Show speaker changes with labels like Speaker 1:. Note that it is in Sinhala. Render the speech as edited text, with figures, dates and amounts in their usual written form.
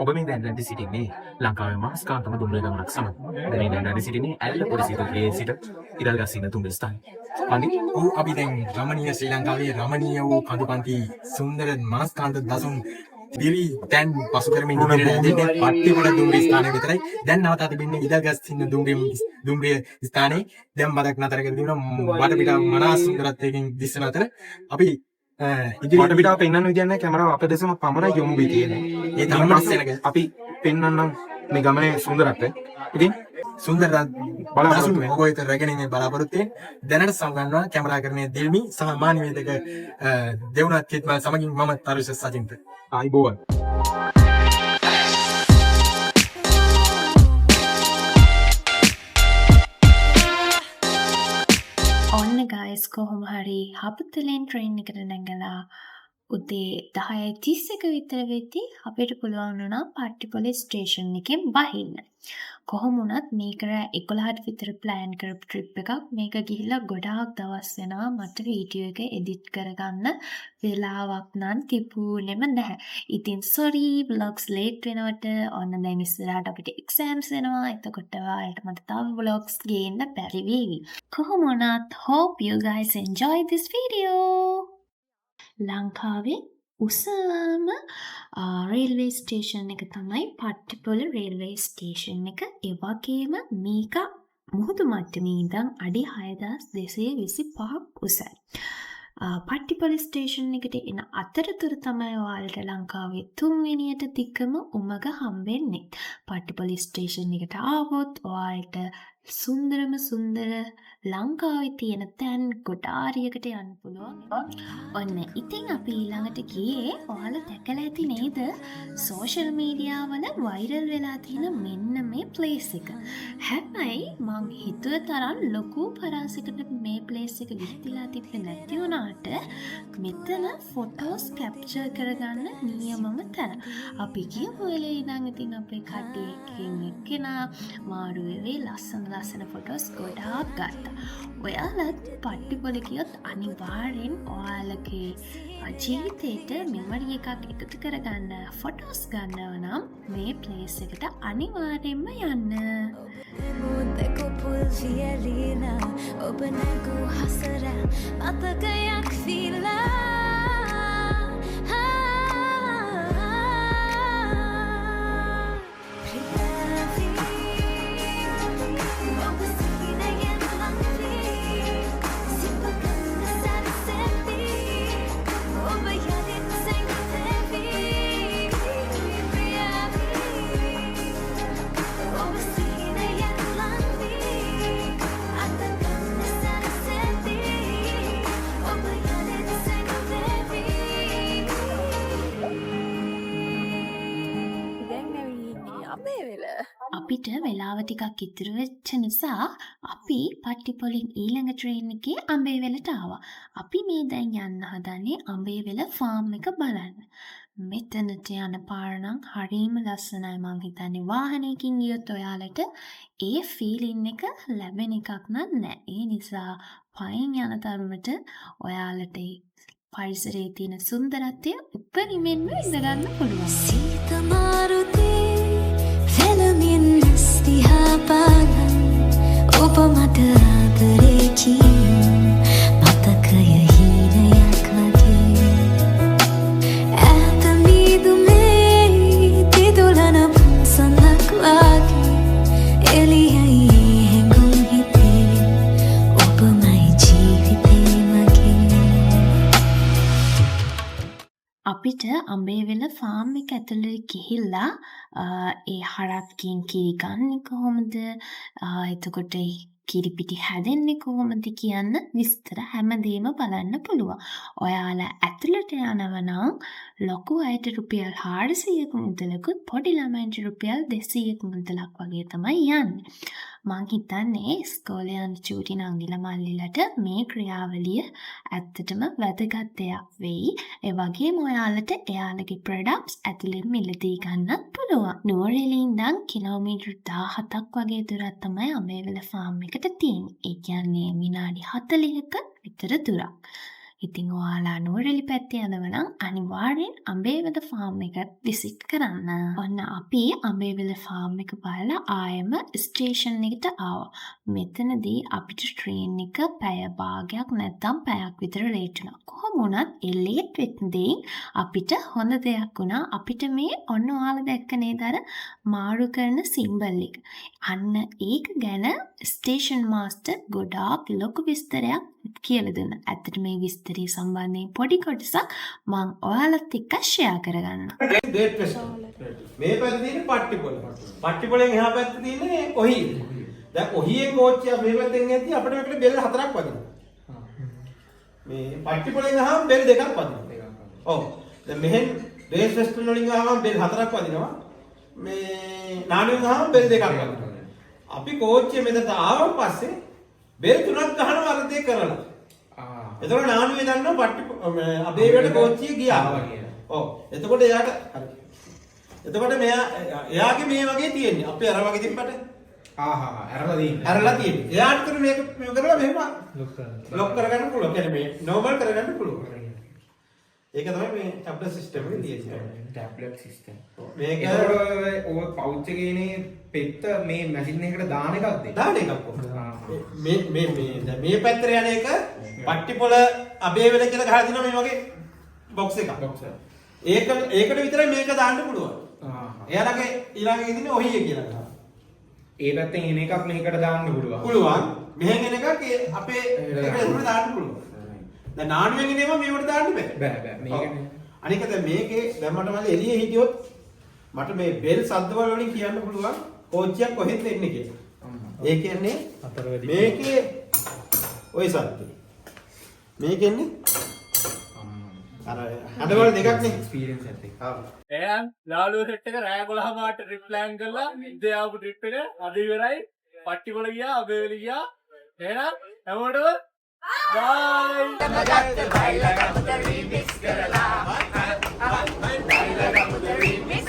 Speaker 1: ඔබ මේ දැන් රැඳී සිටින්නේ ලංකාවේ මාස්කාන්තම දුම්රිය ගමනක් සමග. දැන් මේ දැන් රැඳී සිටින්නේ ඇල්ලපොර සිට ඉරල්ගස්සින දුම්රිය ස්ථානයේ. අනිත්
Speaker 2: අපි දැන් රමණීය ශ්‍රී ලංකාවේ රමණීය වූ කඳුපන්ති සුන්දර මාස්කාන්ත දසුන් දිවි දැන් පසු කරමින් ඉදිරියට ඇදෙන්නේ පට්ටිපොළ දුම්රිය ස්ථානයේ විතරයි. දැන් නවතා තිබෙන්නේ ඉදල්ගස්සින දුම්රිය ස්ථානයේ. දැන් මදක් නතර කර තිබුණා වටපිට මනා සුන්දරත්වයකින් දිස්සන අතර අපි
Speaker 1: ඉදිරියට පිටාව පෙන්වන්න විදියක් නැහැ. කැමරාව අප දෙසම පමණයි යොමු වෙ තියෙන්නේ.
Speaker 2: ඒ තමයි ප්‍රශ්නයක
Speaker 1: අපි පෙන්වන්නම් මේ ගමනේ සුන්දරත්වය. ඉතින්
Speaker 2: සුන්දර බලාපොරොත්තු වෙන ඔය විතර රැගෙන ඉන්නේ බලාපොරොත්තු වෙන දැනට සමගන්නවා කැමරාකරණයේ දිල්මි සහ මානිවේදක දෙවුණත් කිත්මල් සමගින් මම තරුෂ සජින්ත.
Speaker 1: ආයිබෝවන්.
Speaker 3: ඔන්න ගයිස් කොහොම හරි හපුතලෙන් ට්‍රේන් එකට නැගලා උදේ 10:31 විතර වෙද්දී අපිට පුළුවන් වුණා පට්ටිපොළ ස්ටේෂන් එකෙන් බහින්න. කොහොම වුණත් මේක 11ට විතර ප්ලෑන් කරපු ට්‍රිප් එකක්. මේක ගිහිල්ලා ගොඩාක් දවස් වෙනවා මට වීඩියෝ එක එඩිට් කරගන්න වෙලාවක් නම් තිබුණෙම නැහැ. ඉතින් sorry vlogs late වෙනවට. ඔන්න දැන් ඉස්සරහට අපිට exams වෙනවා. එතකොට ඔයාලට මට තව vlogs ගේන්න බැරි වේවි. කොහොම වුණත් hope you guys enjoy this video. ලංකාවේ උසම රේල්වේ ස්ටේෂන් එක තමයි පට්ටිපොළ රේල්වේ ස්ටේෂන් එක. ඒ වගේම මේක මුහුදු මට්ටමේ ඉඳන් අඩි 6225ක් උසයි. පට්ටිපොළ ස්ටේෂන් එකට එන අතරතුර තමයි ඔයාලට ලංකාවේ 3 වෙනියට දිගම උමග හම්බෙන්නේ. පට්ටිපොළ ස්ටේෂන් එකට ආවොත් ඔයාලට සුන්දරම සුන්දර ලංකාවේ තියෙන තැන් කොටාරියකට යන්න පුළුවන්. ඔන්න ඉතින් අපි ඊළඟට ගියේ ඔයාලා දැකලා ඇති නේද සෝෂල් මීඩියා වල වෛරල් වෙලා තියෙන මෙන්න මේ ප්ලේස් එක. හැබැයි මං හිතුව තරම් ලොකු පරාසයකට මේ ප්ලේස් එක විහිදලා තිබ්බේ නැති වුණාට මෙතන ෆොටෝස් කැප්චර් කරගන්න නියමම තැන. අපි ගියපු වෙලේ ඉඳන් ඉතින් අපේ කට්ටියකින් එක්කෙනා මාරු වෙවේ ලස්සන ෆොටෝස් ගොඩාක් ගත්තා. ඔයාලත් පට්ටිපොළ ගියොත් අනිවාර්යෙන් ඔයාලගේ ජීවිතේට මෙමරි එකක් එකතු කරගන්න ෆොටෝස් ගන්නව නම් මේ ප්ලේස් එකට අනිවාර්යෙන්ම යන්න. ඔබ නැගු හසර මතකයක් ෆිලා අපිට වෙලාව ටිකක් ඉතුරු වෙච්ච නිසා අපි පට්ටිපොළින් ඊළඟ ට්‍රේන් එකේ අඹේවැලට ආවා. අපි මේ දැන් යන්න හදන්නේ අඹේවැල ෆාම් එක බලන්න. මෙතනට යන පාර නම් හරිම ලස්සනයි. මං හිතන්නේ වාහනයකින් ගියොත් ඔයාලට ඒ ෆීලින් එක ලැබෙන එකක් නෑ. ඒ නිසා පයින් යන තරමට ඔයාලට පරිසරයේ තියෙන සුන්දරත්වය උපරිමෙන්ම ඉඳගන්න පුළුවන්. සීත මාරුතේ Felamin stiha pagan Opa mata adare kiyo Matakaya hinayak lagi Aata midume Tidulana punsanak lagi Eliyai hengong hiti Opa mai ජීවිතේ magi අපිට අඹේවැල ෆාම් එක ඇතුළට ගිහිල්ලා ඒ හරක්කින් කිරි ගන්නේ කොහොමද? එතකොට කිරි පිටි හැදෙන්නේ කොහොමද කියන්න විස්තර හැමදේම බලන්න පුළුවන්. ඔයාලා ඇතුළට යනවා නම් ලොකු අයට රුපියල් 400ක මුදලකුත් පොඩි ළමයින්ට රුපියල් 200ක මුදලක් වගේ තමයි යන්නේ. මං හිතන්නේ ඉස්කෝලේ යන චූටි නංගිලා මල්ලිලට මේ ක්‍රියාවලිය ඇත්තටම වැදගත් දෙයක් වෙයි. ඒ වගේම ඔයාලට එයාලගේ ප්‍රොඩක්ට්ස් ඇතුළෙන් මිලදී ගන්නත් පුළුවන්. නුවරඑළිය ඉඳන් කිලෝමීටර් 17ක් වගේ දුරක් තමයි අඹේවැල ෆාම් එකට තියෙන්නේ. ඒ කියන්නේ විනාඩි 40ක විතර දුරක්. ඉතින් ඔයාලා නුවරඑළිය පැත්තේ යනවා නම් අනිවාර්යෙන් අඹේවැල ෆාම් එක විසිට් කරන්න. ඔන්න අපි අඹේවැල ෆාම් එක බලලා ආයෙම ස්ටේෂන් එකට ආවා. මෙතනදී අපිට ට්‍රේන් එක පැය භාගයක් නැත්නම් පැයක් විතර ලේට් වුණා. කොහොම වුණත් ඒ ලේට් වෙද්දී අපිට හොඳ දෙයක් වුණා. අපිට මේ ඔන්න ඔයාලා දැක්ක නේද අර මාරු කරන සිම්බල් එක. අන්න ඒක ගැන ස්ටේෂන් මාස්ටර් ගොඩාක් ලොකු විස්තරයක් කියලා දුන්නා. ඇත්තට මේ විස්තරය සම්බන්ධයෙන් පොඩි කොටසක් මම ඔයාලත් එක්ක ෂෙයා කරගන්නම්.
Speaker 4: මේ පැත්තේ තියෙන පට්ටිපොළ. පට්ටිපොළෙන් එහා පැත්තේ තියෙන්නේ ඔහි. දැන් ඔහියේ කෝච්චිය මේ පැත්තෙන් යද්දි අපිට මේකට බෙල් 4ක් වදිනවා. මේ පට්ටිපොළෙන් අහම බෙල් 2ක් වදිනවා. ඔව්. දැන් මෙහෙන් රේස් වෙස්ටර්න් වලින් අහම බෙල් 4ක් වදිනවා. මේ නානුවෙන් අහම බෙල් 2ක් වදිනවා. අපි කෝච්චිය මෙතනට ආවන් පස්සේ බෙල් 3ක් ගහනවා අර දෙක කරලා. එතකොට නානුවේ දන්නවා අබේවැට කෝච්චිය ගියා. ඔව්. එතකොට එයාට එතකොට එයාගේ මේ වගේ තියෙන්නේ. අපි අර වගේ තිබ්බට ඇරලා තියෙන්නේ. එයාට කර මේක කරලා මෙහෙම ලොක් කරගන්න පුළුවන්. කියන්නේ මේ නෝමල් කරගන්න පුළුවන්. ඒක තමයි මේ ටැබ්ලට් සිස්ටම් එකේ තියෙන්නේ.
Speaker 2: Tablet system.
Speaker 4: මේක
Speaker 2: ඔය පවුච් එකේනේ පෙත්ත මේ මැෂින් එකකට දාන එකක්ද?
Speaker 4: දාන එකක් මේ පැත්තට යන එක පට්ටිපොළ අබේවැල කියලා ගහලා දිනවා මේ වගේ බොක්ස් එකක්. ඒකට විතරයි මේක දාන්න පුළුවන්. එයාලගේ ඊළඟ ඉදින්නේ ඔහිය කියලා ගහනවා.
Speaker 2: ඒ පැත්තෙන් එන එකක් මේකට දාන්න පුළුවන්.
Speaker 4: පුළුවන්. මෙහෙන් එන එකක් අපේ එකට දාන්න පුළුවන්. දැන් නාඩුවෙන් එනේම මේවට දාන්න බෑ.
Speaker 2: බෑ මේකනේ.
Speaker 4: අනික දැන් මේකේ දැන් මට මල්ලි එළියේ හිටියොත් මට මේ බෙල් සද්දවල වලින් කියන්න පුළුවන් කෝච්චියක් කොහෙන්ද එන්නේ කියලා. ඒ කියන්නේ මේකේ ওই සද්දේ. මේකෙන්නේ අර අඩවල දෙකක් නේ
Speaker 2: එක්ස්පීරියන්ස් එකක්.
Speaker 5: එහෙනම් ලාලුව සෙට් එක රෑ 11 මාට ට්‍රිප් ප්ලෑන් කරලා ඉඳේ ආපු ට්‍රිප් එක අද ඉවරයි. පට්ටිපොළ ගියා, අබේවැල ගියා. එහෙනම් හැමෝටම බයි.